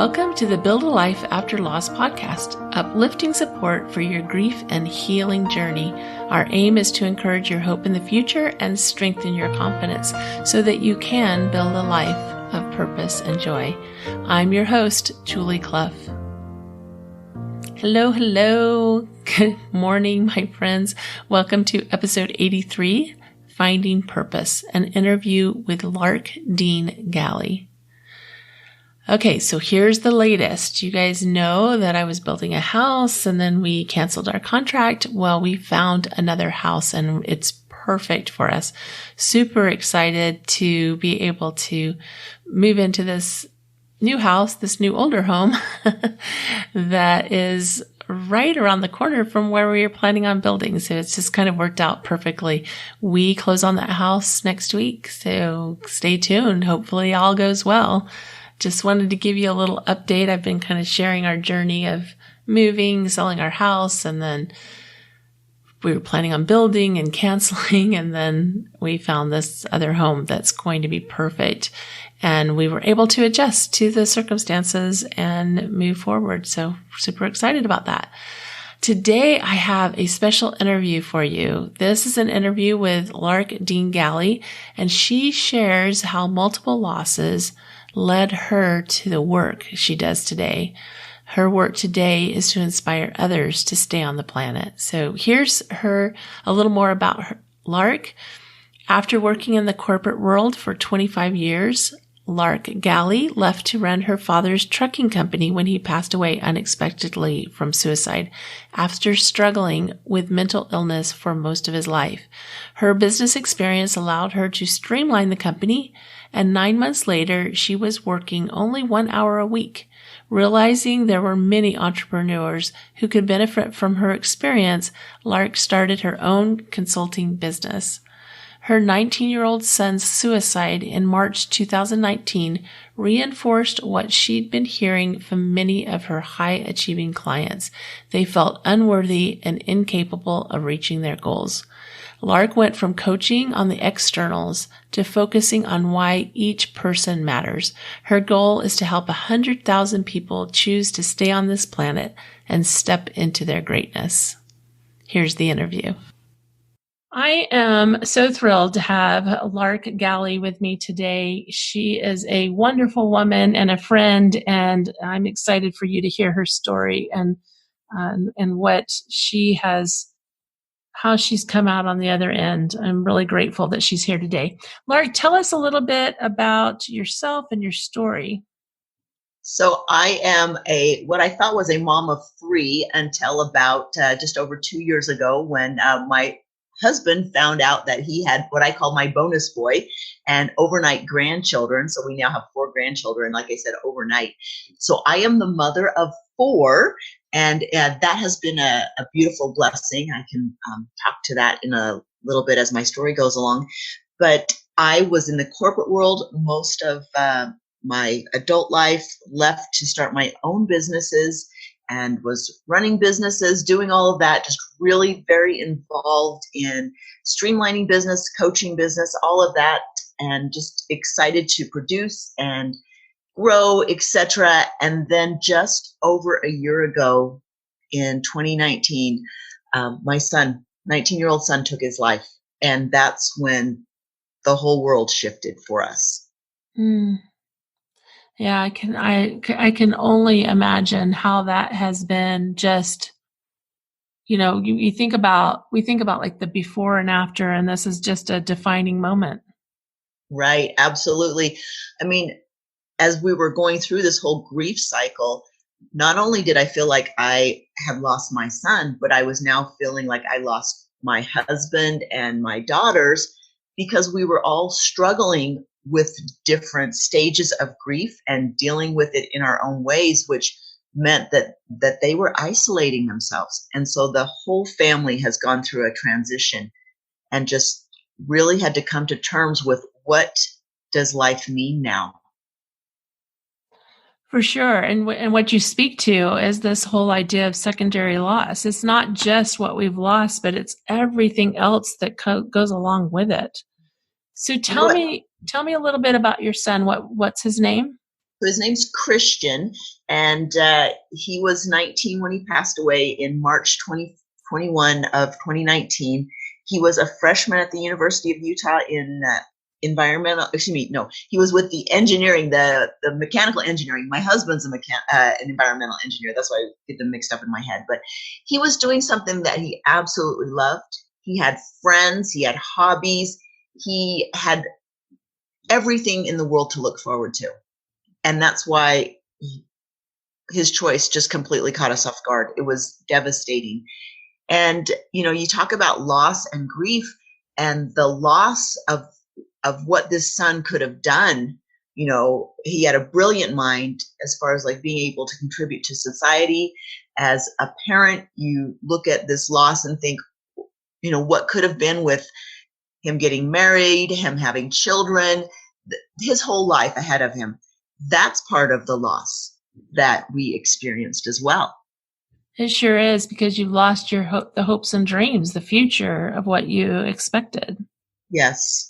Welcome to the Build a Life After Loss podcast, uplifting support for your grief and healing journey. Our aim is to encourage your hope in the future and strengthen your confidence so that you can build a life of purpose and joy. I'm your host, Julie Clough. Hello. Good morning, my friends. Welcome to episode 83, Finding Purpose, an interview with Lark Dean Galley. Okay, so here's the latest. You guys know that I was building a house and then we canceled our contract. Well, we found another house and it's perfect for us. Super excited to be able to move into this new house, this new older home that is right around the corner from where we were planning on building. So it's just kind of worked out perfectly. We close on that house next week. So stay tuned. Hopefully all goes well. Just wanted to give you a little update. I've been kind of sharing our journey of moving, selling our house, and then we were planning on building and canceling, and then we found this other home that's going to be perfect. And we were able to adjust to the circumstances and move forward. So super excited about that. Today, I have a special interview for you. This is an interview with Lark Dean Galley, and she shares how multiple losses led her to the work she does today. Her work today is to inspire others to stay on the planet. So here's a little more about Lark. After working in the corporate world for 25 years, Lark Galley left to run her father's trucking company when he passed away unexpectedly from suicide after struggling with mental illness for most of his life. Her business experience allowed her to streamline the company, and 9 months later, she was working only 1 hour a week. Realizing there were many entrepreneurs who could benefit from her experience, Lark started her own consulting business. Her 19-year-old son's suicide in March 2019 reinforced what she'd been hearing from many of her high-achieving clients. They felt unworthy and incapable of reaching their goals. Lark went from coaching on the externals to focusing on why each person matters. Her goal is to help 100,000 people choose to stay on this planet and step into their greatness. Here's the interview. I am so thrilled to have Lark Galley with me today. She is a wonderful woman and a friend, and I'm excited for you to hear her story and what she has, how she's come out on the other end. I'm really grateful that she's here today. Lark, tell us a little bit about yourself and your story. So I am what I thought was a mom of three until about just over 2 years ago when my husband found out that he had what I call my bonus boy and overnight grandchildren. So we now have 4 grandchildren, like I said, overnight. So I am the mother of 4, and that has been a beautiful blessing. I can talk to that in a little bit as my story goes along. But I was in the corporate world most of my adult life, left to start my own businesses, and was running businesses, doing all of that, just really very involved in streamlining business, coaching business, all of that, and just excited to produce and grow, etc. And then just over a year ago in 2019, my son, 19-year-old son, took his life. And that's when the whole world shifted for us. Yeah, I can only imagine how that has been. Just, we think about like the before and after, and this is just a defining moment. Right. Absolutely. I mean, as we were going through this whole grief cycle, not only did I feel like I had lost my son, but I was now feeling like I lost my husband and my daughters, because we were all struggling with different stages of grief and dealing with it in our own ways, which meant that they were isolating themselves. And so the whole family has gone through a transition and just really had to come to terms with, what does life mean now? For sure. And what you speak to is this whole idea of secondary loss. It's not just what we've lost, but it's everything else that goes along with it. So tell me a little bit about your son. What's his name? So his name's Christian, and he was 19 when he passed away in March 2021 of 2019. He was a freshman at the University of Utah in he was with the engineering, the mechanical engineering. My husband's an environmental engineer. That's why I get them mixed up in my head. But he was doing something that he absolutely loved. He had friends, he had hobbies, he had everything in the world to look forward to. And that's why his choice just completely caught us off guard. It was devastating. And, you talk about loss and grief and the loss of what this son could have done. He had a brilliant mind as far as like being able to contribute to society. As a parent, you look at this loss and think, what could have been with him getting married, him having children, his whole life ahead of him. That's part of the loss that we experienced as well. It sure is, because you've lost the hopes and dreams, the future of what you expected. Yes.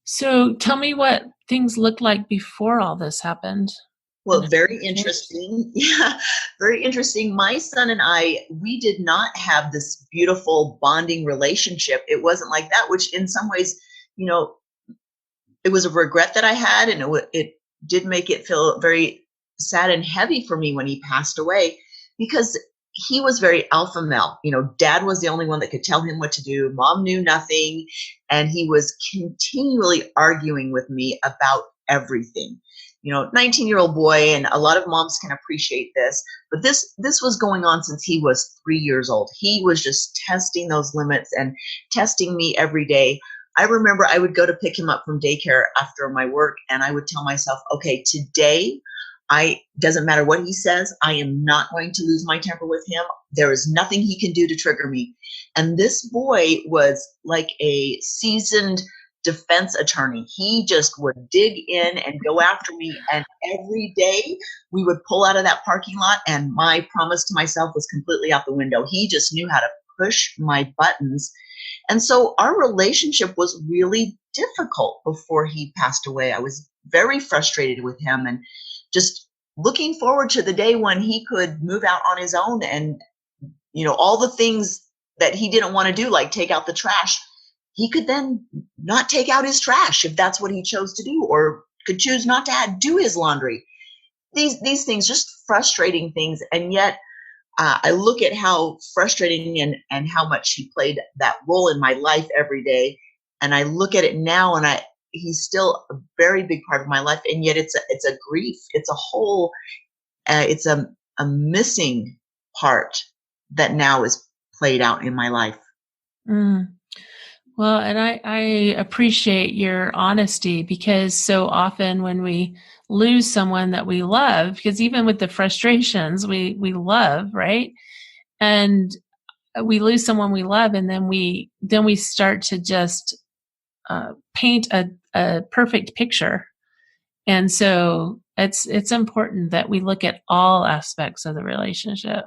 So tell me what things looked like before all this happened. Well, very interesting. Yeah, very interesting. My son and I, we did not have this beautiful bonding relationship. It wasn't like that, which in some ways, it was a regret that I had, and it did make it feel very sad and heavy for me when he passed away, because he was very alpha male. Dad was the only one that could tell him what to do. Mom knew nothing. And he was continually arguing with me about everything. 19-year-old boy, and a lot of moms can appreciate this, but this was going on since he was 3 years old. He was just testing those limits and testing me every day. I remember I would go to pick him up from daycare after my work, and I would tell myself, okay, today, doesn't matter what he says, I am not going to lose my temper with him. There is nothing he can do to trigger me. And this boy was like a seasoned defense attorney. He just would dig in and go after me. And every day we would pull out of that parking lot, and my promise to myself was completely out the window. He just knew how to push my buttons. And so our relationship was really difficult before he passed away. I was very frustrated with him, and just looking forward to the day when he could move out on his own and, all the things that he didn't want to do, like take out the trash, he could then not take out his trash if that's what he chose to do, or could choose not to do his laundry. These things, just frustrating things. And yet I look at how frustrating and how much he played that role in my life every day. And I look at it now, and he's still a very big part of my life, and yet it's a grief. It's a whole, it's a missing part that now is played out in my life. Well, and I appreciate your honesty, because so often when we lose someone that we love, because even with the frustrations we love, right? And we lose someone we love, and then we start to just paint a perfect picture. And so it's important that we look at all aspects of the relationship.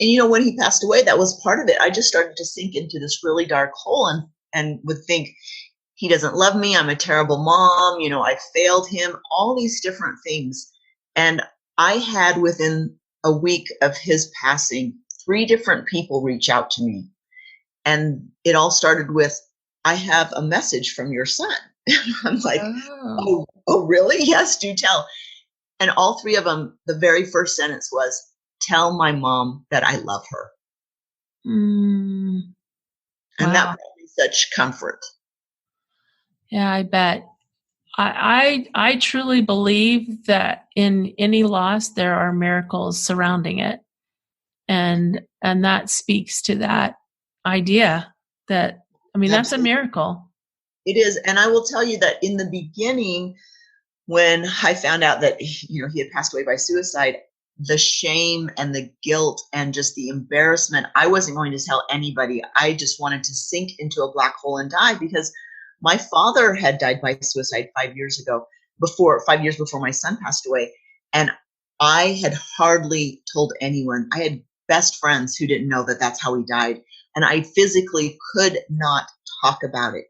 And when he passed away, that was part of it. I just started to sink into this really dark hole and would think, he doesn't love me. I'm a terrible mom. I failed him, all these different things. And I had, within a week of his passing, 3 different people reach out to me. And it all started with, I have a message from your son. I'm like, oh, really? Yes, do tell. And all 3 of them, the very first sentence was, tell my mom that I love her. And that brought me such comfort. Yeah, I bet. I truly believe that in any loss, there are miracles surrounding it. And that speaks to that idea that, that's a miracle. It is. And I will tell you that in the beginning, when I found out that, he had passed away by suicide, the shame and the guilt and just the embarrassment, I wasn't going to tell anybody. I just wanted to sink into a black hole and die, because my father had died by suicide 5 years ago, 5 years before my son passed away. And I had hardly told anyone. I had best friends who didn't know that that's how he died. And I physically could not talk about it.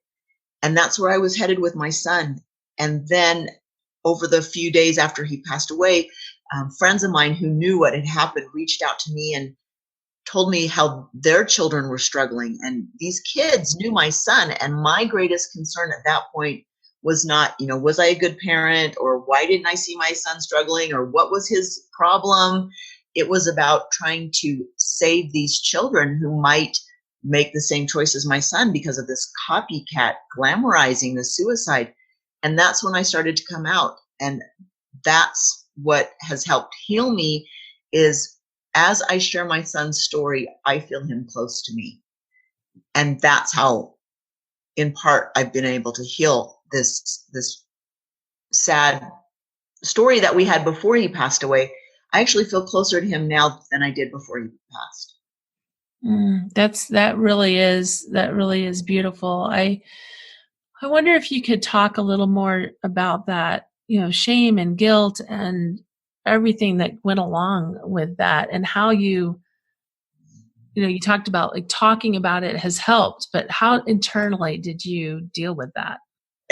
And that's where I was headed with my son. And then over the few days after he passed away, friends of mine who knew what had happened reached out to me and told me how their children were struggling. And these kids knew my son. And my greatest concern at that point was not, was I a good parent, or why didn't I see my son struggling, or what was his problem? It was about trying to save these children who might make the same choice as my son because of this copycat glamorizing the suicide. And that's when I started to come out. And that's what has helped heal me, is as I share my son's story, I feel him close to me. And that's how, in part, I've been able to heal this sad story that we had before he passed away. I actually feel closer to him now than I did before he passed. That really is beautiful. I wonder if you could talk a little more about that, shame and guilt and everything that went along with that, and how you talked about like talking about it has helped, but how internally did you deal with that?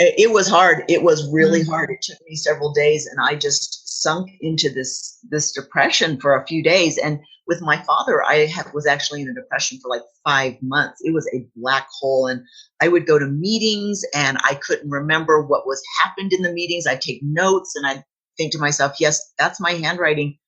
It was hard. It was really hard. It took me several days, and I just sunk into this depression for a few days. And with my father, was actually in a depression for like 5 months. It was a black hole, and I would go to meetings and I couldn't remember what was happened in the meetings. I'd take notes and I'd think to myself, yes, that's my handwriting,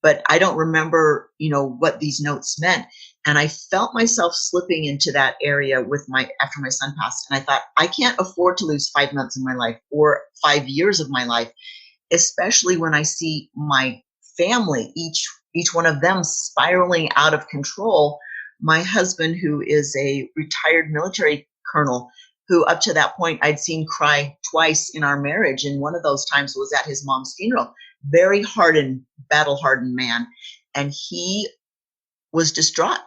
but I don't remember, what these notes meant. And I felt myself slipping into that area after my son passed. And I thought, I can't afford to lose 5 months of my life or 5 years of my life, especially when I see my family, each one of them spiraling out of control. My husband, who is a retired military colonel, who up to that point I'd seen cry twice in our marriage. And one of those times was at his mom's funeral. Very hardened, battle-hardened man. And he was distraught.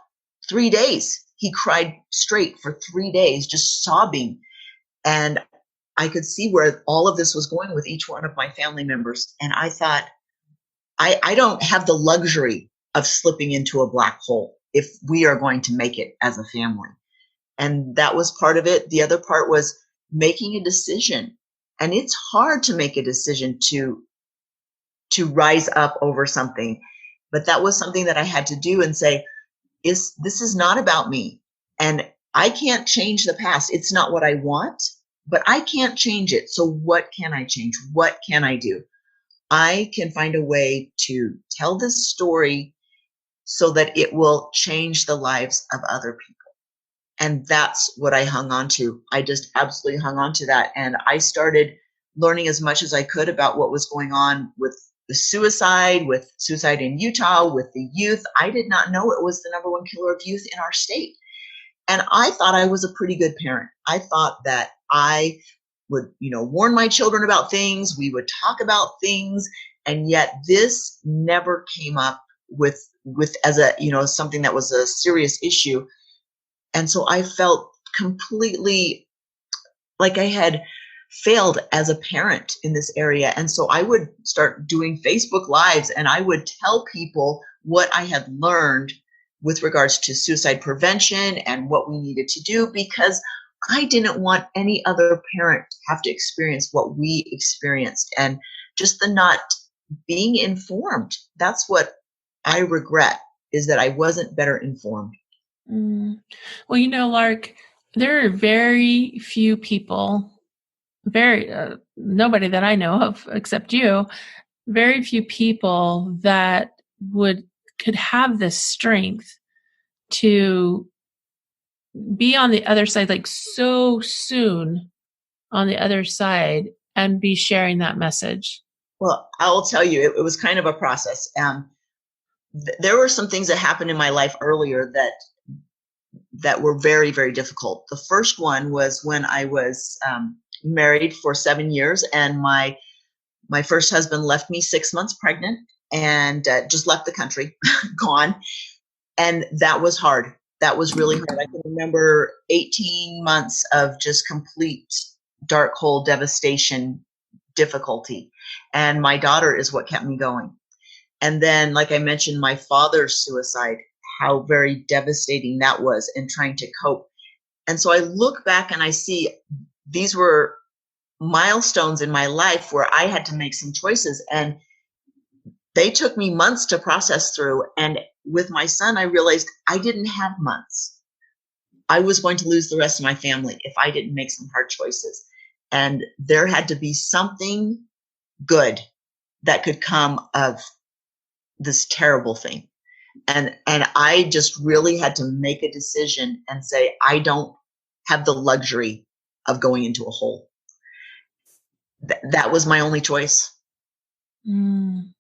3 days. He cried straight for 3 days, just sobbing. And I could see where all of this was going with each one of my family members. And I thought, I don't have the luxury of slipping into a black hole if we are going to make it as a family. And that was part of it. The other part was making a decision. And it's hard to make a decision to rise up over something. But that was something that I had to do and say, this is not about me. And I can't change the past. It's not what I want, but I can't change it. So what can I change? What can I do? I can find a way to tell this story so that it will change the lives of other people. And that's what I hung on to. I just absolutely hung on to that. And I started learning as much as I could about what was going on with with suicide in Utah, with the youth. I did not know it was the number one killer of youth in our state. And I thought I was a pretty good parent. I thought that I would, warn my children about things. We would talk about things. And yet this never came up with as something that was a serious issue. And so I felt completely like I had failed as a parent in this area. And so I would start doing Facebook Lives, and I would tell people what I had learned with regards to suicide prevention and what we needed to do, because I didn't want any other parent to have to experience what we experienced, and just the not being informed. That's what I regret, is that I wasn't better informed. Well, Lark, there are very few people, nobody that I know of except you, very few people that could have this strength to be on the other side, like so soon on the other side, and be sharing that message. Well, I will tell you, it was kind of a process. There were some things that happened in my life earlier that were very, very difficult. The first one was when I was married for 7 years, and my first husband left me 6 months pregnant and just left the country, gone. And that was hard. That was really hard. I can remember 18 months of just complete dark hole devastation, difficulty. And my daughter is what kept me going. And then, like I mentioned, my father's suicide, how very devastating that was, and trying to cope. And so I look back and I see these were milestones in my life where I had to make some choices, and they took me months to process through. And with my son, I realized I didn't have months. I was going to lose the rest of my family if I didn't make some hard choices. And there had to be something good that could come of this terrible thing. And I just really had to make a decision and say, I don't have the luxury of going into a hole. That was my only choice. Mm.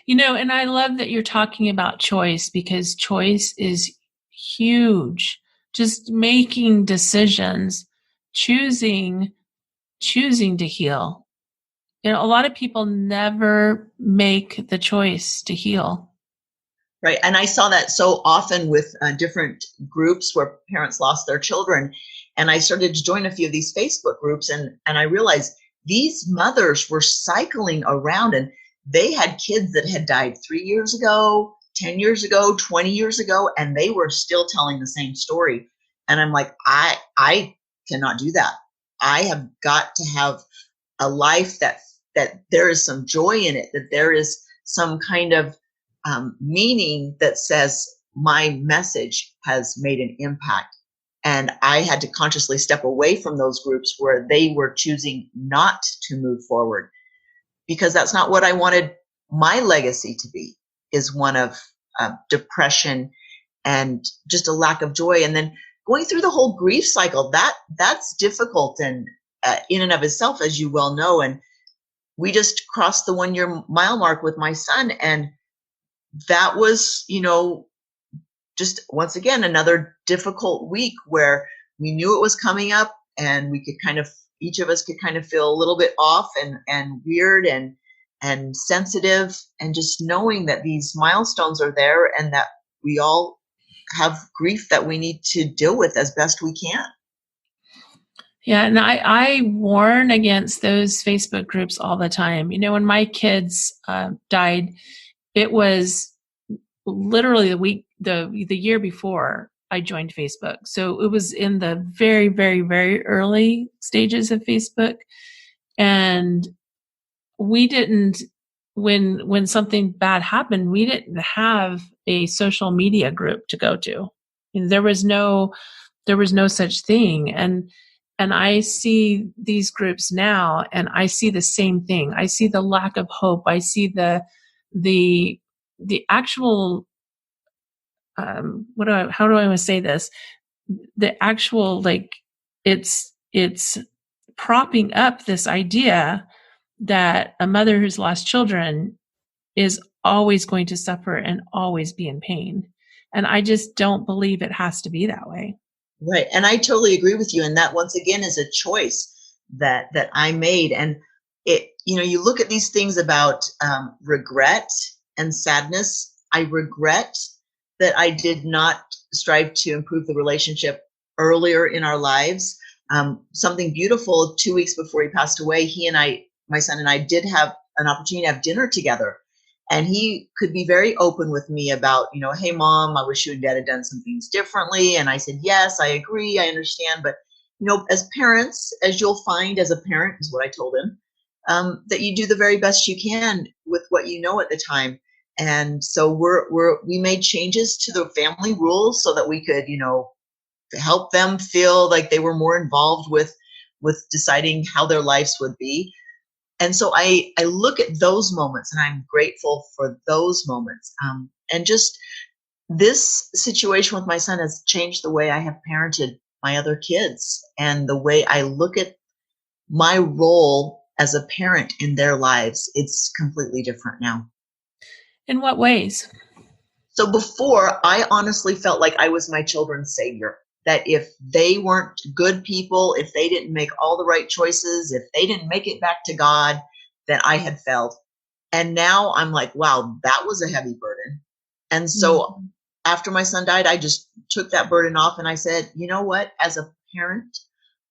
And I love that you're talking about choice, because choice is huge. Just making decisions, choosing to heal. A lot of people never make the choice to heal. Right. And I saw that so often with different groups where parents lost their children. And I started to join a few of these Facebook groups, and I realized these mothers were cycling around, and they had kids that had died 3 years ago, 10 years ago, 20 years ago, and they were still telling the same story. And I'm like, I cannot do that. I have got to have a life that there is some joy in it, that there is some kind of meaning that says my message has made an impact. And I had to consciously step away from those groups where they were choosing not to move forward, because that's not what I wanted my legacy to be, is one of depression and just a lack of joy. And then going through the whole grief cycle, that's difficult and in and of itself, as you well know. And we just crossed the 1-year mile mark with my son, and that was, just once again, another difficult week where we knew it was coming up, and we could each of us could kind of feel a little bit off and weird and sensitive, and just knowing that these milestones are there and that we all have grief that we need to deal with as best we can. Yeah, and I warn against those Facebook groups all the time. When my kids died, it was literally the year before I joined Facebook. So it was in the very, very, very early stages of Facebook. And we didn't, when something bad happened, we didn't have a social media group to go to. There was no such thing. And I see these groups now, and I see the same thing. I see the lack of hope. I see the actual, how do I want to say this? The actual, it's propping up this idea that a mother who's lost children is always going to suffer and always be in pain. And I just don't believe it has to be that way. Right. And I totally agree with you. And that, once again, is a choice that I made. And you look at these things about regret and sadness. I regret that I did not strive to improve the relationship earlier in our lives. Something beautiful, 2 weeks before he passed away, my son and I did have an opportunity to have dinner together. And he could be very open with me about, hey, Mom, I wish you and Dad had done some things differently. And I said, yes, I agree. I understand. But, as parents, as you'll find as a parent, is what I told him, that you do the very best you can with what you know at the time. And so we made changes to the family rules so that we could, help them feel like they were more involved with deciding how their lives would be. And so I look at those moments, and I'm grateful for those moments. And just this situation with my son has changed the way I have parented my other kids, and the way I look at my role as a parent in their lives. It's completely different now. In what ways? So before, I honestly felt like I was my children's savior. That if they weren't good people, if they didn't make all the right choices, if they didn't make it back to God, then I had failed. And now I'm like, wow, that was a heavy burden. And so after my son died, I just took that burden off, and I said, you know what? As a parent,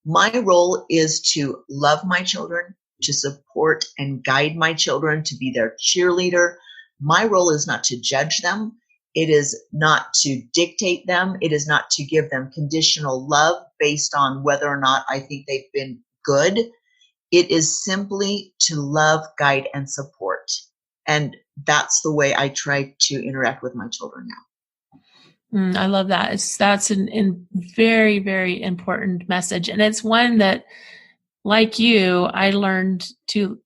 my role is to love my children, to support and guide my children, to be their cheerleader. My role is not to judge them. It is not to dictate them. It is not to give them conditional love based on whether or not I think they've been good. It is simply to love, guide, and support. And that's the way I try to interact with my children now. I love that. That's a very, very important message. And it's one that, like you, I learned to,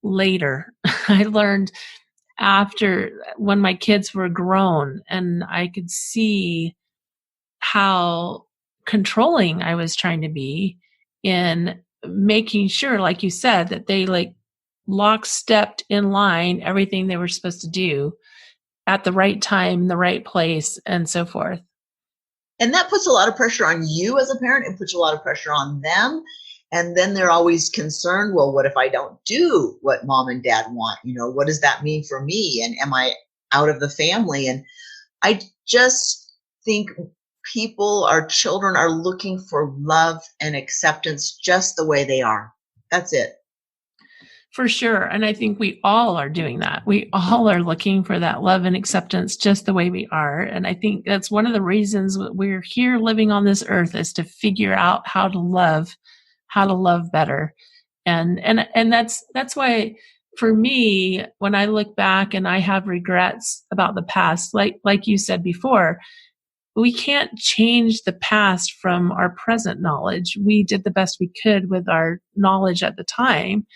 later. I learned after, when my kids were grown, and I could see how controlling I was trying to be in making sure, like you said, that they like lockstepped in line everything they were supposed to do at the right time, in the right place, and so forth. And that puts a lot of pressure on you as a parent, and puts a lot of pressure on them. And then they're always concerned, well, what if I don't do what mom and dad want? What does that mean for me? And am I out of the family? And I just think our children are looking for love and acceptance just the way they are. That's it. For sure. And I think we all are doing that. We all are looking for that love and acceptance just the way we are. And I think that's one of the reasons we're here living on this earth, is to figure out how to love better. And that's why, for me, when I look back and I have regrets about the past, like you said before, we can't change the past from our present knowledge. We did the best we could with our knowledge at the time.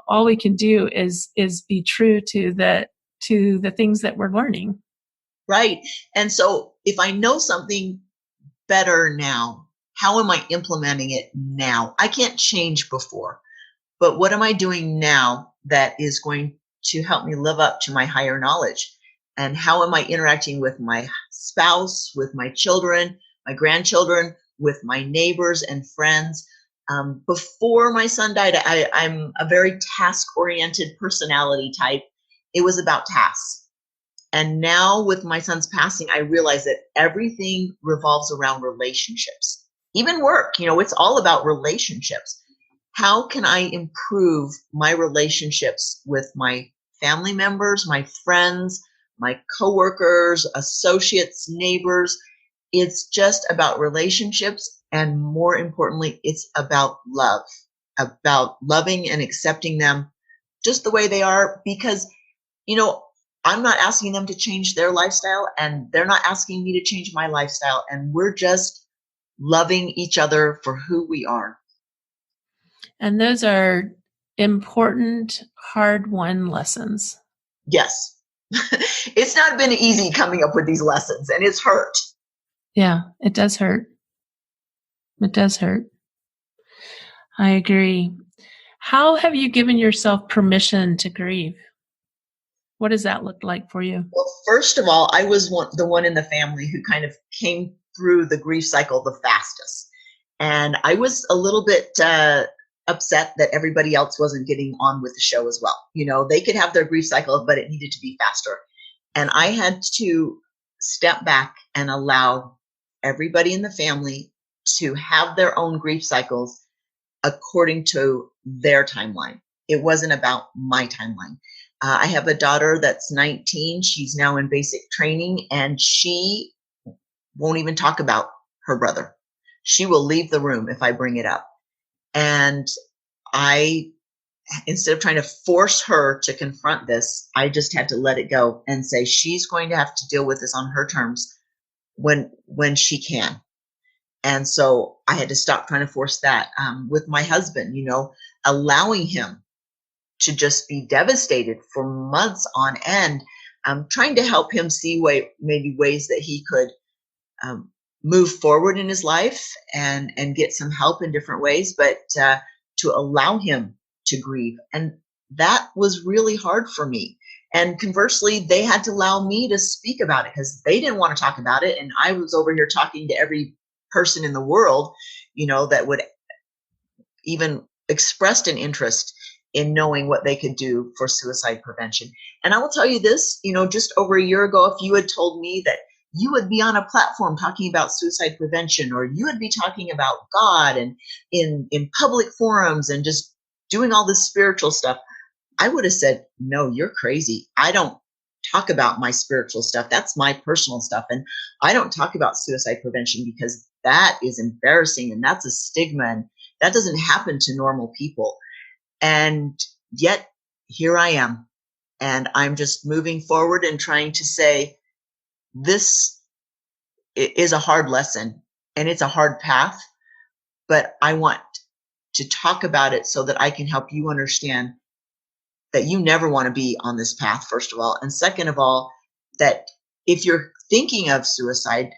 All we can do is be true to the things that we're learning. Right. And so if I know something better now, how am I implementing it now? I can't change before, but what am I doing now that is going to help me live up to my higher knowledge? And how am I interacting with my spouse, with my children, my grandchildren, with my neighbors and friends? Before my son died, I'm a very task-oriented personality type. It was about tasks. And now with my son's passing, I realize that everything revolves around relationships. Even work, it's all about relationships. How can I improve my relationships with my family members, my friends, my coworkers, associates, neighbors? It's just about relationships. And more importantly, it's about love, about loving and accepting them just the way they are, because, I'm not asking them to change their lifestyle, and they're not asking me to change my lifestyle. And we're just loving each other for who we are. And those are important, hard-won lessons. Yes. It's not been easy coming up with these lessons, and it's hurt. Yeah, it does hurt. It does hurt. I agree. How have you given yourself permission to grieve? What does that look like for you? Well, first of all, I was the one in the family who kind of came through the grief cycle the fastest. And I was a little bit upset that everybody else wasn't getting on with the show as well. They could have their grief cycle, but it needed to be faster. And I had to step back and allow everybody in the family to have their own grief cycles according to their timeline. It wasn't about my timeline. I have a daughter that's 19. She's now in basic training, and she won't even talk about her brother. She will leave the room if I bring it up. And instead of trying to force her to confront this, I just had to let it go and say she's going to have to deal with this on her terms when she can. And so I had to stop trying to force that. With my husband, allowing him to just be devastated for months on end, trying to help him see maybe ways that he could move forward in his life and get some help in different ways, but to allow him to grieve. And that was really hard for me. And conversely, they had to allow me to speak about it because they didn't want to talk about it. And I was over here talking to every person in the world, that would even expressed an interest in knowing what they could do for suicide prevention. And I will tell you this, just over a year ago, if you had told me that you would be on a platform talking about suicide prevention, or you would be talking about God and in public forums and just doing all this spiritual stuff, I would have said, no, you're crazy. I don't talk about my spiritual stuff. That's my personal stuff. And I don't talk about suicide prevention because that is embarrassing and that's a stigma and that doesn't happen to normal people. And yet here I am. And I'm just moving forward and trying to say, this is a hard lesson and it's a hard path, but I want to talk about it so that I can help you understand that you never want to be on this path, first of all. And second of all, that if you're thinking of suicide,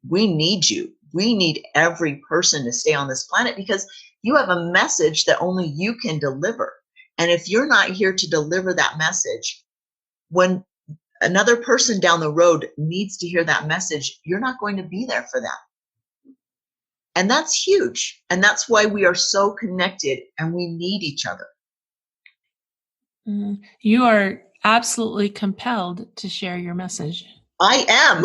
we need you. We need every person to stay on this planet because you have a message that only you can deliver. And if you're not here to deliver that message, when another person down the road needs to hear that message, you're not going to be there for them. And that's huge. And that's why we are so connected and we need each other. You are absolutely compelled to share your message. I am.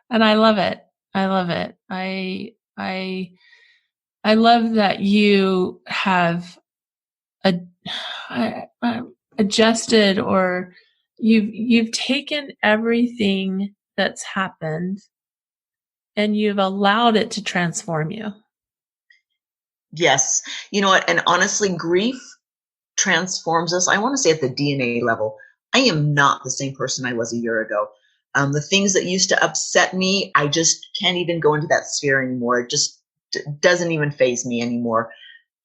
And I love it. I love it. I love that you have adjusted, or you've taken everything that's happened and you've allowed it to transform you. Yes. You know what? And honestly, grief transforms us. I want to say at the DNA level, I am not the same person I was a year ago. The things that used to upset me, I just can't even go into that sphere anymore. It just doesn't even faze me anymore.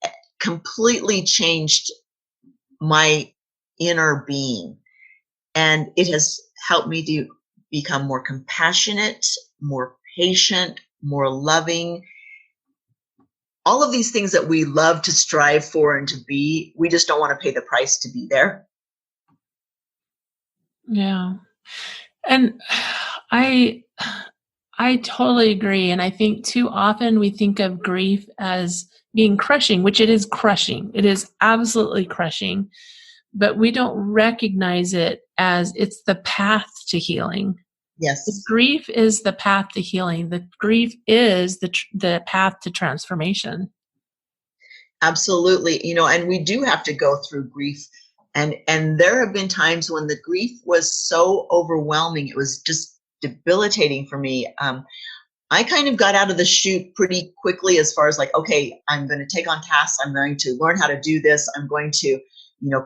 It completely changed my inner being. And it has helped me to become more compassionate, more patient, more loving. All of these things that we love to strive for and to be, we just don't want to pay the price to be there. Yeah. And I totally agree. And I think too often we think of grief as being crushing, which it is crushing. It is absolutely crushing, but we don't recognize it as it's the path to healing. Yes. The grief is the path to healing. The grief is the path to transformation. Absolutely. You know, and we do have to go through grief. And there have been times when the grief was so overwhelming, it was just debilitating for me. I kind of got out of the chute pretty quickly as far as like, okay, I'm going to take on tasks. I'm going to learn how to do this. I'm going to,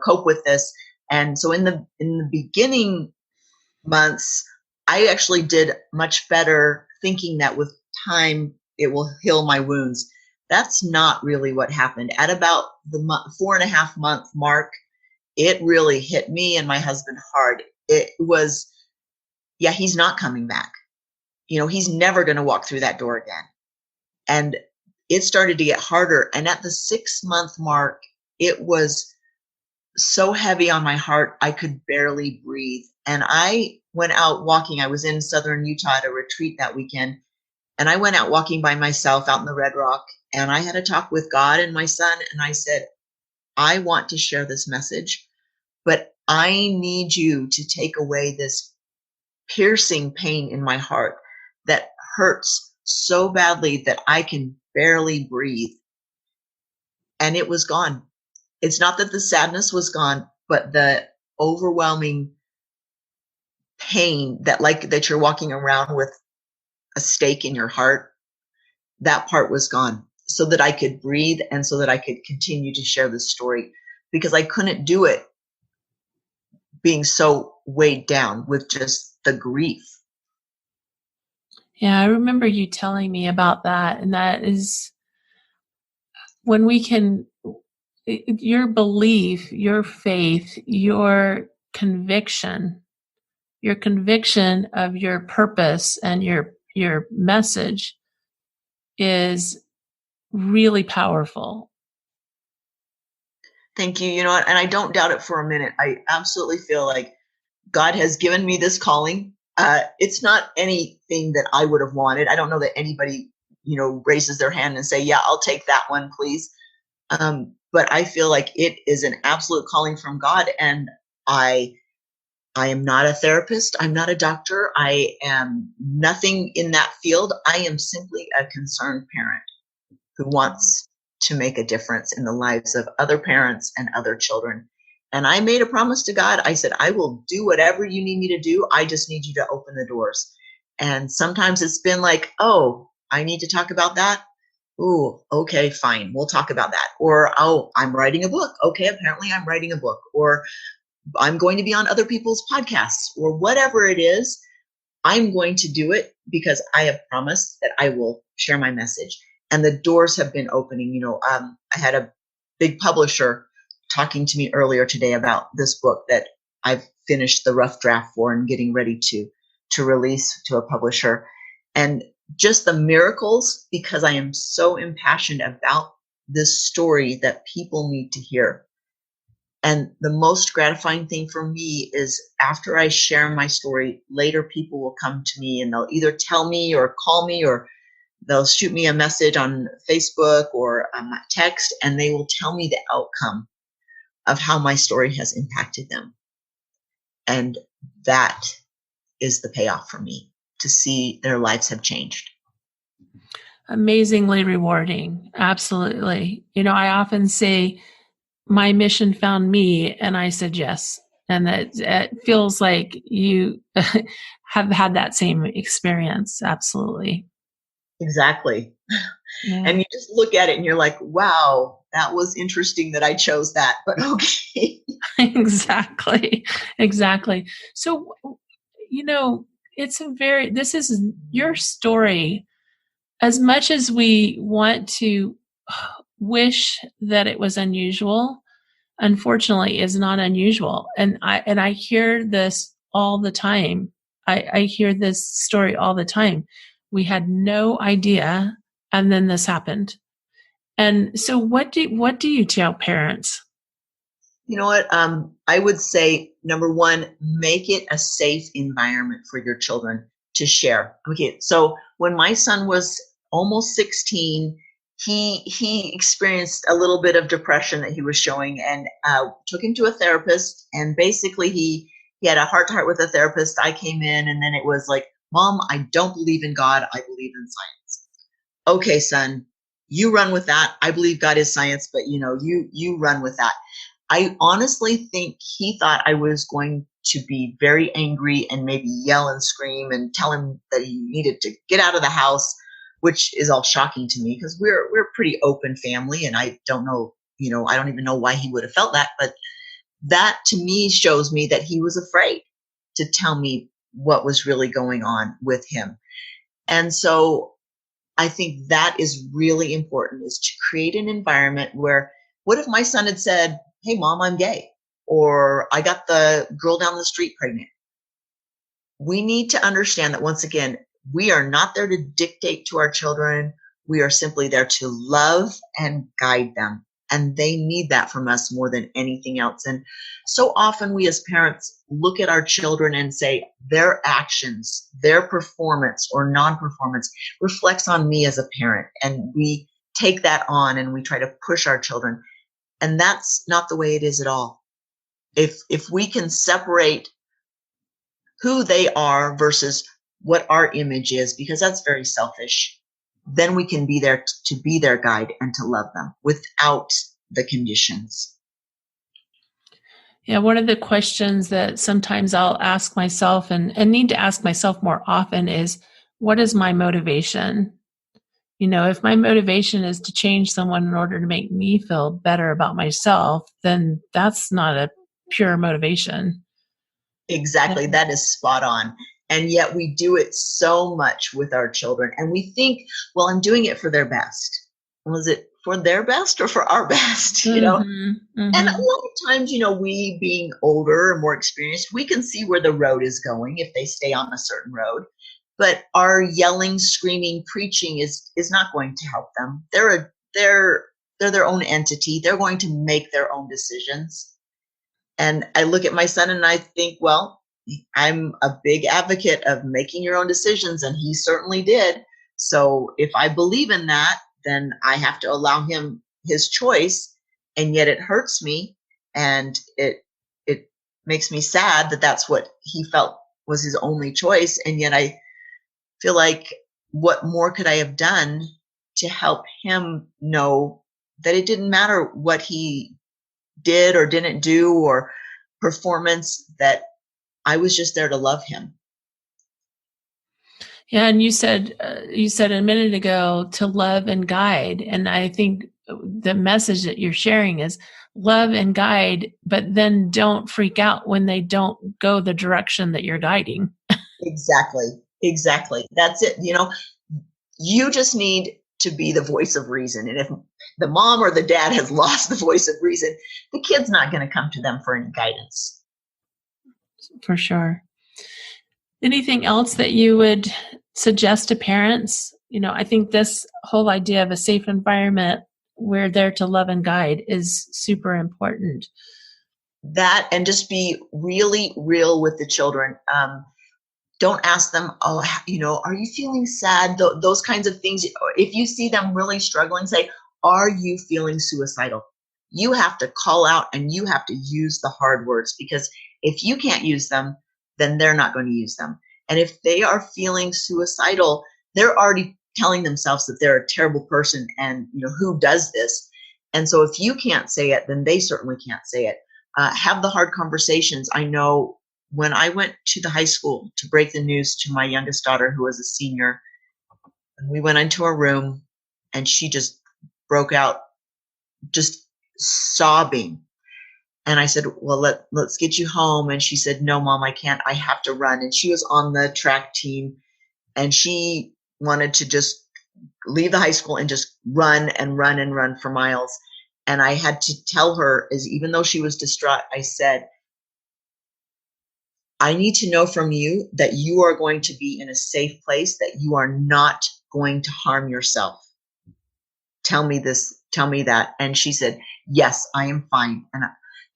cope with this. And so in the beginning months, I actually did much better thinking that with time, it will heal my wounds. That's not really what happened. At about the 4.5 month mark, it really hit me and my husband hard. It was, yeah, he's not coming back. He's never going to walk through that door again. And it started to get harder. And at the 6 month mark, it was so heavy on my heart, I could barely breathe. And I went out walking. I was in southern Utah at a retreat that weekend. And I went out walking by myself out in the Red Rock. And I had a talk with God and my son. And I said, I want to share this message, but I need you to take away this piercing pain in my heart that hurts so badly that I can barely breathe. And it was gone. It's not that the sadness was gone, but the overwhelming pain that you're walking around with a stake in your heart, that part was gone, so that I could breathe and so that I could continue to share this story, because I couldn't do it being so weighed down with just the grief. Yeah, I remember you telling me about that. And that is when we can, your belief, your faith, your conviction of your purpose and your message is really powerful. Thank you. And I don't doubt it for a minute. I absolutely feel like God has given me this calling. It's not anything that I would have wanted. I don't know that anybody, raises their hand and say, yeah, I'll take that one, please. But I feel like it is an absolute calling from God. And I am not a therapist. I'm not a doctor. I am nothing in that field. I am simply a concerned parent who wants to make a difference in the lives of other parents and other children. And I made a promise to God. I said, I will do whatever you need me to do. I just need you to open the doors. And sometimes it's been like, oh, I need to talk about that. Ooh, okay, fine. We'll talk about that. Or, oh, I'm writing a book. Okay, apparently I'm writing a book. Or I'm going to be on other people's podcasts, or whatever it is. I'm going to do it because I have promised that I will share my message. And the doors have been opening. I had a big publisher talking to me earlier today about this book that I've finished the rough draft for and getting ready to release to a publisher. And just the miracles, because I am so impassioned about this story that people need to hear. And the most gratifying thing for me is after I share my story, later people will come to me and they'll either tell me or call me, or they'll shoot me a message on Facebook or text, and they will tell me the outcome of how my story has impacted them. And that is the payoff for me, to see their lives have changed. Amazingly rewarding. Absolutely. I often say my mission found me, and I said yes. And that it feels like you have had that same experience. Absolutely. Exactly. Yeah. And you just look at it and you're like, wow, that was interesting that I chose that, but okay. Exactly. Exactly. So, this is your story. As much as we want to wish that it was unusual, unfortunately is not unusual. And I hear this all the time. I hear this story all the time. We had no idea, and then this happened. And so what do you tell parents? You know what? I would say, number one, make it a safe environment for your children to share. Okay, so when my son was almost 16, he experienced a little bit of depression that he was showing, and took him to a therapist. And basically, he had a heart-to-heart with a therapist. I came in, and then it was like, "Mom, I don't believe in God. I believe in science." Okay, son, you run with that. I believe God is science, but you run with that. I honestly think he thought I was going to be very angry and maybe yell and scream and tell him that he needed to get out of the house, which is all shocking to me because we're a pretty open family, and I don't know, I don't even know why he would have felt that, but that to me shows me that he was afraid to tell me what was really going on with him. And so I think that is really important, is to create an environment where, what if my son had said, "Hey, Mom, I'm gay," or "I got the girl down the street pregnant"? We need to understand that, once again, we are not there to dictate to our children. We are simply there to love and guide them. And they need that from us more than anything else. And so often we as parents look at our children and say their actions, their performance or non-performance reflects on me as a parent. And we take that on and we try to push our children. And that's not the way it is at all. If we can separate who they are versus what our image is, because that's very selfish, then we can be there to be their guide and to love them without the conditions. Yeah, one of the questions that sometimes I'll ask myself and need to ask myself more often is, what is my motivation? If my motivation is to change someone in order to make me feel better about myself, then that's not a pure motivation. Exactly. That is spot on. And yet we do it so much with our children. And we think, well, I'm doing it for their best. Was it for their best or for our best? Mm-hmm, mm-hmm. And a lot of times, we being older and more experienced, we can see where the road is going if they stay on a certain road. But our yelling, screaming, preaching is not going to help them. They're their own entity. They're going to make their own decisions. And I look at my son and I think, well, I'm a big advocate of making your own decisions, and he certainly did. So if I believe in that, then I have to allow him his choice. And yet it hurts me, and it makes me sad that that's what he felt was his only choice. And yet I feel like, what more could I have done to help him know that it didn't matter what he did or didn't do or performance, that I was just there to love him. Yeah, and you said a minute ago to love and guide, and I think the message that you're sharing is love and guide, but then don't freak out when they don't go the direction that you're guiding. Exactly. Exactly. That's it. You just need to be the voice of reason. And if the mom or the dad has lost the voice of reason, the kid's not going to come to them for any guidance. For sure. Anything else that you would suggest to parents? I think this whole idea of a safe environment, we're there to love and guide, is super important. That, and just be really real with the children. Don't ask them, oh, are you feeling sad? Those kinds of things. If you see them really struggling, say, are you feeling suicidal? You have to call out and you have to use the hard words, because if you can't use them, then they're not going to use them. And if they are feeling suicidal, they're already telling themselves that they're a terrible person and, who does this? And so if you can't say it, then they certainly can't say it. Have the hard conversations. I know when I went to the high school to break the news to my youngest daughter, who was a senior, and we went into a room and she just broke out just sobbing. And I said, well, let's get you home. And she said, no, Mom, I can't. I have to run. And she was on the track team and she wanted to just leave the high school and just run and run and run for miles. And I had to tell her, even though she was distraught, I said, I need to know from you that you are going to be in a safe place, that you are not going to harm yourself. Tell me this, tell me that. And she said, yes, I am fine.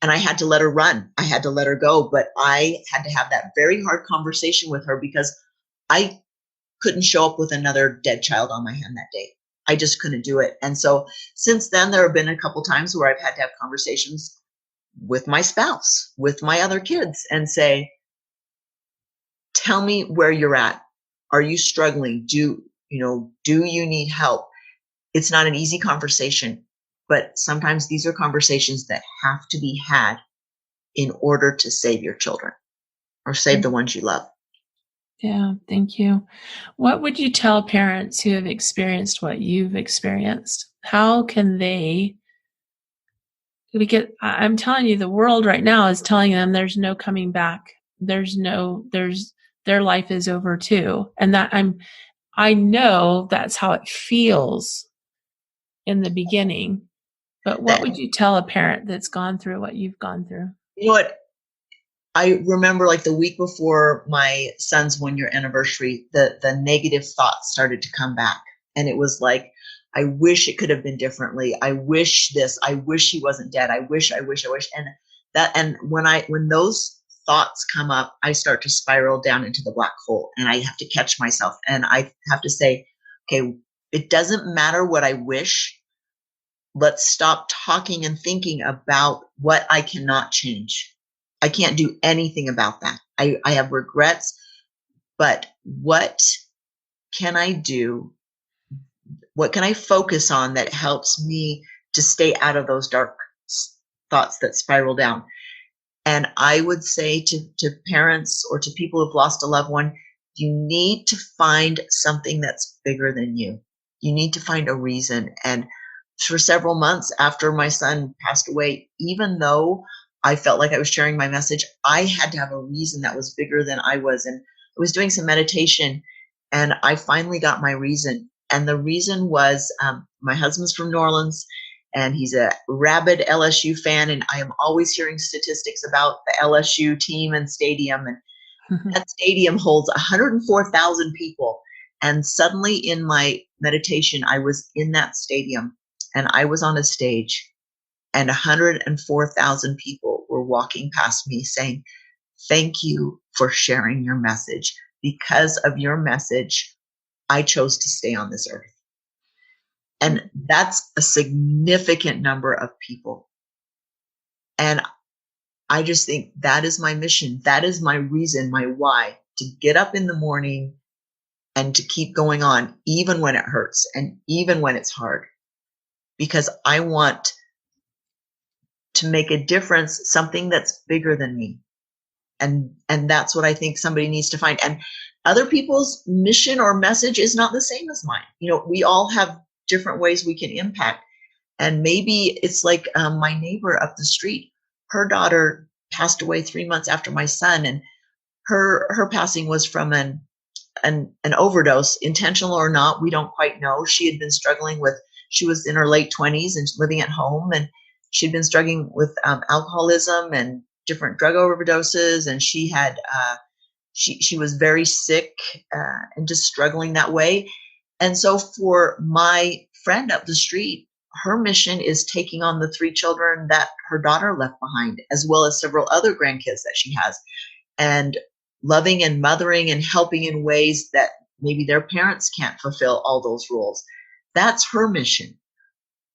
And I had to let her run. I had to let her go, but I had to have that very hard conversation with her because I couldn't show up with another dead child on my hand that day. I just couldn't do it. And so since then, there have been a couple times where I've had to have conversations with my spouse, with my other kids, and say, tell me where you're at. Are you struggling? Do you need help? It's not an easy conversation, but sometimes these are conversations that have to be had in order to save your children or save the ones you love. Yeah, thank you. What would you tell parents who have experienced what you've experienced? How can they? Because I'm telling you, the world right now is telling them there's no coming back. Their life is over too. And I know that's how it feels in the beginning. But what would you tell a parent that's gone through what you've gone through? You know what? I remember like the week before my son's 1-year anniversary, the negative thoughts started to come back. And it was like, I wish it could have been differently. I wish this, I wish he wasn't dead. I wish. And when those thoughts come up, I start to spiral down into the black hole and I have to catch myself. And I have to say, okay, it doesn't matter what I wish. Let's stop talking and thinking about what I cannot change. I can't do anything about that. I have regrets, but what can I do? What can I focus on that helps me to stay out of those dark thoughts that spiral down? And I would say to parents or to people who've lost a loved one, you need to find something that's bigger than you. You need to find a reason. And for several months after my son passed away, even though I felt like I was sharing my message, I had to have a reason that was bigger than I was. And I was doing some meditation and I finally got my reason. And the reason was my husband's from New Orleans and he's a rabid LSU fan. And I am always hearing statistics about the LSU team and stadium. And that stadium holds 104,000 people. And suddenly in my meditation, I was in that stadium and I was on a stage. And 104,000 people were walking past me saying, thank you for sharing your message. Because of your message, I chose to stay on this earth. And that's a significant number of people. And I just think that is my mission. That is my reason, my why, to get up in the morning and to keep going on, even when it hurts and even when it's hard. Because I want to make a difference, something that's bigger than me. And that's what I think somebody needs to find. other people's mission or message is not the same as mine. We all have different ways we can impact. And maybe it's like my neighbor up the street, her daughter passed away 3 months after my son, and her passing was from an overdose, intentional or not, we don't quite know. She had been struggling with, she was in her late 20s and living at home, and she'd been struggling with alcoholism and different drug overdoses, and she had she was very sick and just struggling that way. And so for my friend up the street, her mission is taking on the 3 children that her daughter left behind, as well as several other grandkids that she has, and loving and mothering and helping in ways that maybe their parents can't fulfill all those roles. That's her mission.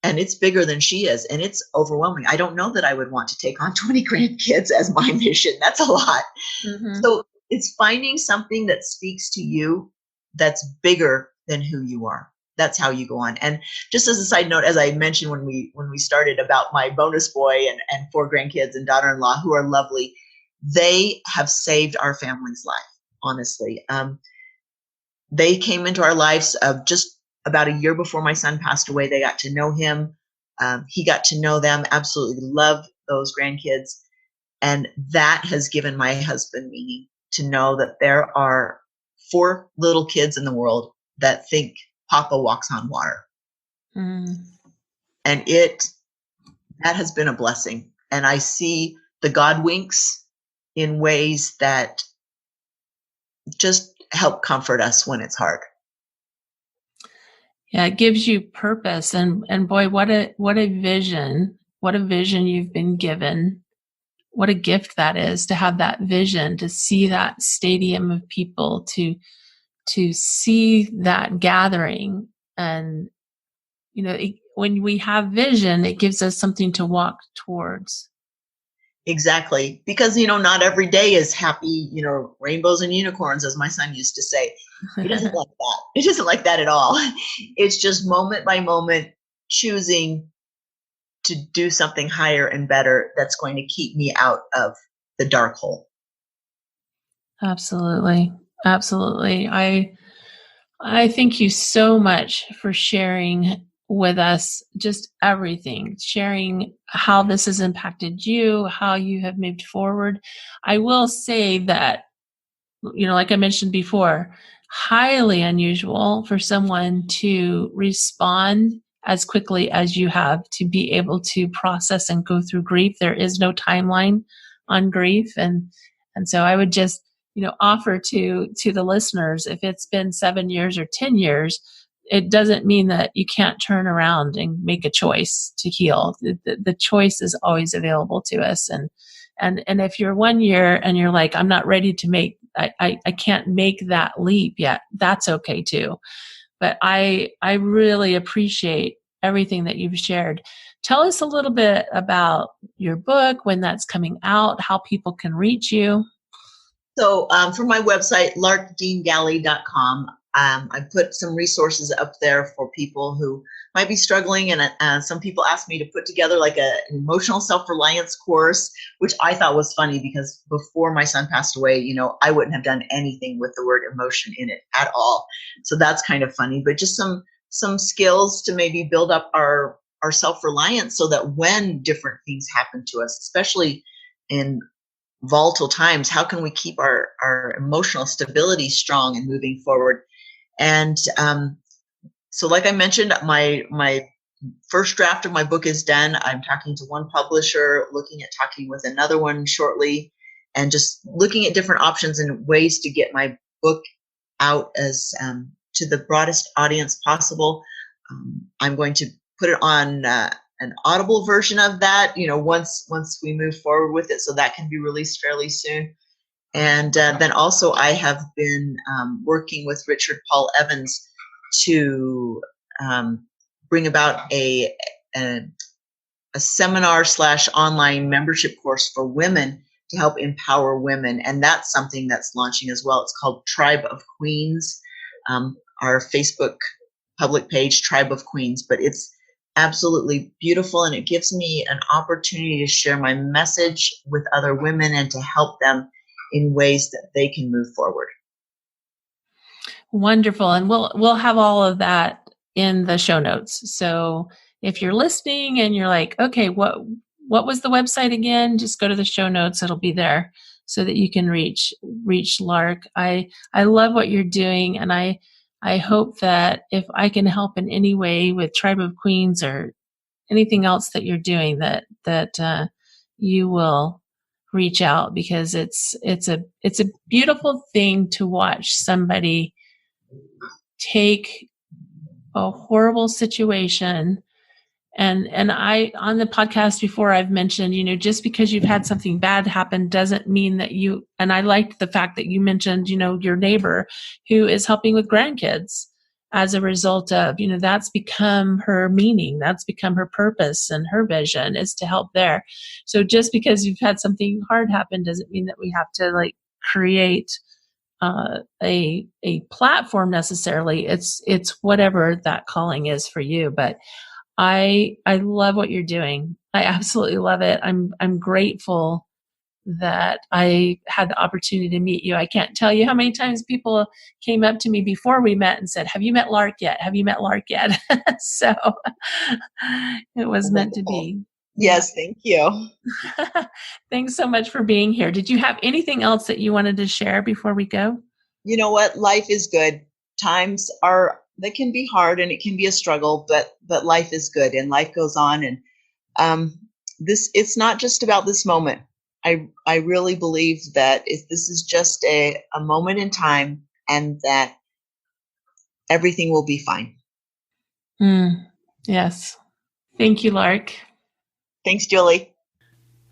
And it's bigger than she is. And it's overwhelming. I don't know that I would want to take on 20 grandkids as my mission. That's a lot. Mm-hmm. So it's finding something that speaks to you that's bigger than who you are. That's how you go on. And just as a side note, as I mentioned when we started about my bonus boy and 4 grandkids and daughter-in-law who are lovely, they have saved our family's life, honestly. They came into our lives just about a year before my son passed away. They got to know him. He got to know them, absolutely love those grandkids. And that has given my husband meaning, to know that there are 4 little kids in the world that think Papa walks on water. Mm. And that has been a blessing. And I see the God winks in ways that just help comfort us when it's hard. Yeah, it gives you purpose, and boy, what a vision you've been given. What a gift that is, to have that vision, to see that stadium of people, to see that gathering. And when we have vision, it gives us something to walk towards. Exactly. Because, not every day is happy, rainbows and unicorns, as my son used to say. It isn't like that. It isn't like that at all. It's just moment by moment choosing to do something higher and better that's going to keep me out of the dark hole. Absolutely. Absolutely. I thank you so much for sharing with us just everything, sharing how this has impacted you, how you have moved forward. I will say that, like I mentioned before, highly unusual for someone to respond as quickly as you have, to be able to process and go through grief. There is no timeline on grief. And so I would just, offer to the listeners, if it's been 7 years or 10 years, it doesn't mean that you can't turn around and make a choice to heal. The choice is always available to us. And if you're 1 year and you're like, I'm not ready to I can't make that leap yet, that's okay too. But I really appreciate everything that you've shared. Tell us a little bit about your book, when that's coming out, how people can reach you. So for my website, larkdeangalley.com, I put some resources up there for people who might be struggling. And some people asked me to put together like an emotional self-reliance course, which I thought was funny because before my son passed away, I wouldn't have done anything with the word emotion in it at all. So that's kind of funny, but just some skills to maybe build up our self-reliance, so that when different things happen to us, especially in volatile times, how can we keep our emotional stability strong and moving forward? And so like I mentioned, my first draft of my book is done. I'm talking to one publisher, looking at talking with another one shortly, and just looking at different options and ways to get my book out as to the broadest audience possible. I'm going to put it on an Audible version of that, once we move forward with it, so that can be released fairly soon. And then also I have been working with Richard Paul Evans to bring about a seminar / online membership course for women to help empower women. And that's something that's launching as well. It's called Tribe of Queens, our Facebook public page, Tribe of Queens. But it's absolutely beautiful, and it gives me an opportunity to share my message with other women and to help them in ways that they can move forward. Wonderful. And we'll have all of that in the show notes. So if you're listening and you're like, okay, what was the website again? Just go to the show notes. It'll be there so that you can reach Lark. I love what you're doing, and I hope that if I can help in any way with Tribe of Queens or anything else that you're doing, that you will reach out, because it's a beautiful thing to watch somebody take a horrible situation. And I, on the podcast before, I've mentioned, just because you've had something bad happen doesn't mean that and I liked the fact that you mentioned, your neighbor who is helping with grandkids as a result of, that's become her meaning, that's become her purpose, and her vision is to help there. So just because you've had something hard happen doesn't mean that we have to create a platform necessarily. It's whatever that calling is for you. But I love what you're doing. I absolutely love it. I'm grateful that I had the opportunity to meet you. I can't tell you how many times people came up to me before we met and said, "Have you met Lark yet? Have you met Lark yet?" So it was meant to be. Yes, thank you. Thanks so much for being here. Did you have anything else that you wanted to share before we go? You know what? Life is good. Times that can be hard and it can be a struggle, but life is good and life goes on. And it's not just about this moment. I really believe that this is just a moment in time, and that everything will be fine. Yes. Thank you, Lark. Thanks, Julie.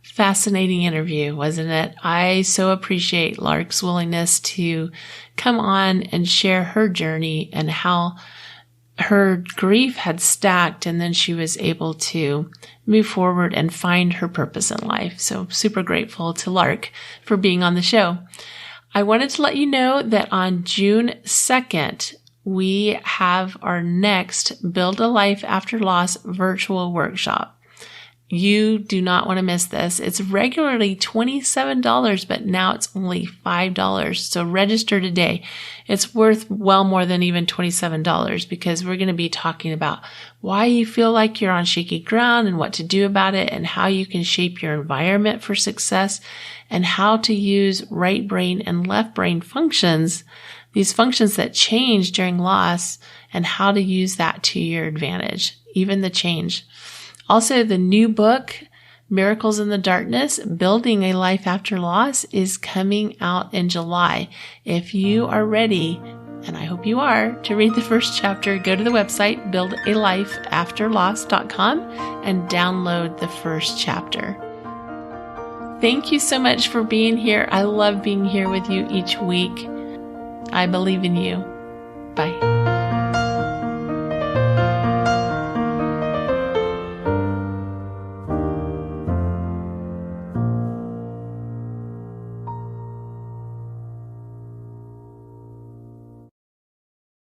Fascinating interview, wasn't it? I so appreciate Lark's willingness to come on and share her journey and how her grief had stacked, and then she was able to move forward and find her purpose in life. So super grateful to Lark for being on the show. I wanted to let you know that on June 2nd, we have our next Build a Life After Loss virtual workshop. You do not want to miss this. It's regularly $27, but now it's only $5. So register today. It's worth well more than even $27, because we're going to be talking about why you feel like you're on shaky ground and what to do about it, and how you can shape your environment for success, and how to use right brain and left brain functions, these functions that change during loss, and how to use that to your advantage, even the change. Also, the new book, Miracles in the Darkness, Building a Life After Loss, is coming out in July. If you are ready, and I hope you are, to read the first chapter, go to the website, buildalifeafterloss.com, and download the first chapter. Thank you so much for being here. I love being here with you each week. I believe in you. Bye.